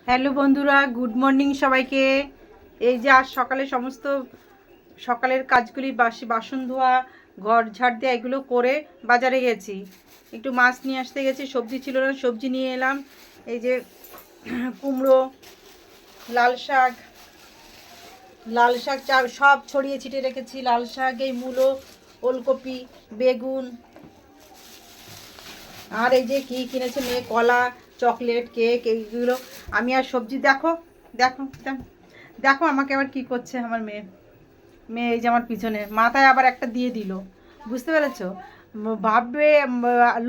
Hello বন্ধুরা, good morning সবাইকে। এই যে আজ সকালে সমস্ত সকালের কাজগুলি বাসন ধোয়া, ঘর ঝাড় দেওয়া এগুলো করে বাজারে গেছি। একটু মাছ নিয়ে আসতে গেছি, সবজি ছিল না, সবজি নিয়ে এলাম। এই যে কুমড়ো, লাল শাক সব ছড়িয়ে ছিটিয়ে রেখেছি। লাল শাক, এই মূলো, ওলকপি, বেগুন, আর এই যে কি কিনেছে মেয়ে, কলা, চকলেট, কেক, এইগুলো। আমি আর সবজি দেখো দেখো দেখো দেখো আমাকে আবার কি করছে আমার মেয়ে। এই যে আমার পিছনে মাথায় আবার একটা দিয়ে দিল, বুঝতে পেরেছো? ভাববে,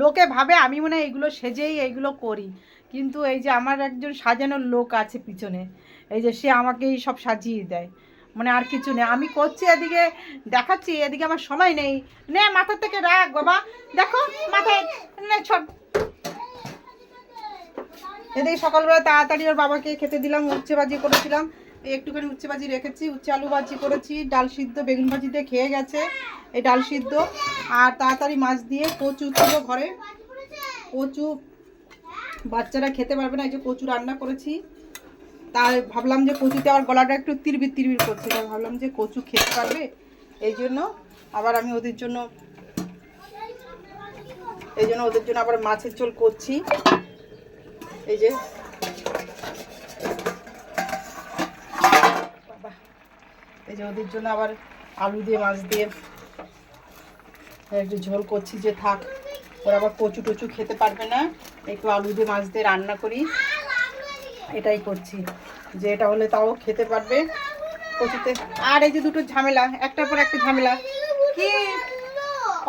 লোকে ভাবে আমি মনে হয় এইগুলো সেজেই এইগুলো করি, কিন্তু এই যে আমার একজন সাজানোর লোক আছে পিছনে, এই যে সে আমাকেই সব সাজিয়ে দেয়। মানে আর কিছু নেই, আমি করছি এদিকে দেখাচ্ছি, এদিকে আমার সময় নেই। নে মাথা থেকে রাখ বাবা, দেখো মাথায় নে সব। এদিকে সকালবেলা তাড়াতাড়ি ওর বাবাকে খেতে দিলাম, উচ্ছে ভাজি করেছিলাম, একটুখানি উচ্ছে ভাজি রেখেছি, উচ্ছে আলু ভাজি করেছি, ডাল সিদ্ধ বেগুন ভাজি দিয়ে খেয়ে গেছে এই ডাল সিদ্ধ। আর তাড়াতাড়ি মাছ দিয়ে কচু ছিল ঘরে, কচু বাচ্চারা খেতে পারবে না, এই যে কচু রান্না করেছি। তাই ভাবলাম যে কচুতে আমার গলাটা একটু তিরবির তিরবির করছে, তাই ভাবলাম যে কচু খেতে পারবে, এই জন্য আবার আমি ওদের জন্য আবার মাছের ঝোল করছি। এই যে ওদের জন্য আবার আলু দিয়ে মাছ দিয়ে একটু ঝোল করছি, যে থাক, ওরা আবার কচু টচু খেতে পারবে না, একটু আলু দিয়ে মাছ দিয়ে রান্না করি, এটাই করছি, যে এটা হলে তাও খেতে পারবে কচুতে। আর এই যে দুটো ঝামেলা, একটার পর একটা ঝামেলা। কি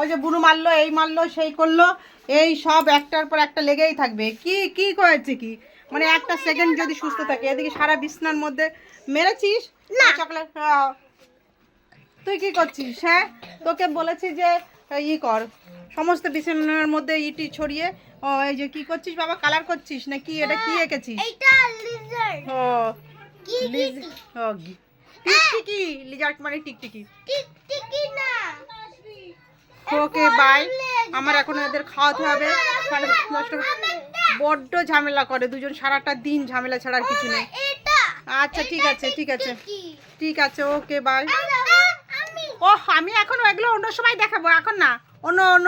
ওই যে বুনু মারলো, এই মারলো, সেই করলো, এই সব একটার পর একটা লেগেই থাকবে। কি কি করেছে কি, মানে একটা সেকেন্ড যদি সুস্থ থাকে, এদিকে সারা বিছনার মধ্যে মেরেছিস না চকলেট। তুই কি করছিস? হ্যাঁ, তোকে বলেছি যে কর, সমস্ত বিছানার মধ্যে ইটি ছড়িয়ে। ও এই যে কি করছিস বাবা, কালার করছিস নাকি? এটা কি এঁকেছিস? ও টিকটিকি, লিজার্ড মানে টিকটিকি। ওকে বাই, আমার এখন এদের খাওয়াতে হবে। বড্ড ঝামেলা করে দুজন, সারাটা দিন ঝামেলা ছাড়া আর কিছু নেই। আচ্ছা ঠিক আছে ঠিক আছে ঠিক আছে, ওকে বাই। ও আমি এখন এগুলো অন্য সময় দেখাবো, এখন না, অন্য অন্য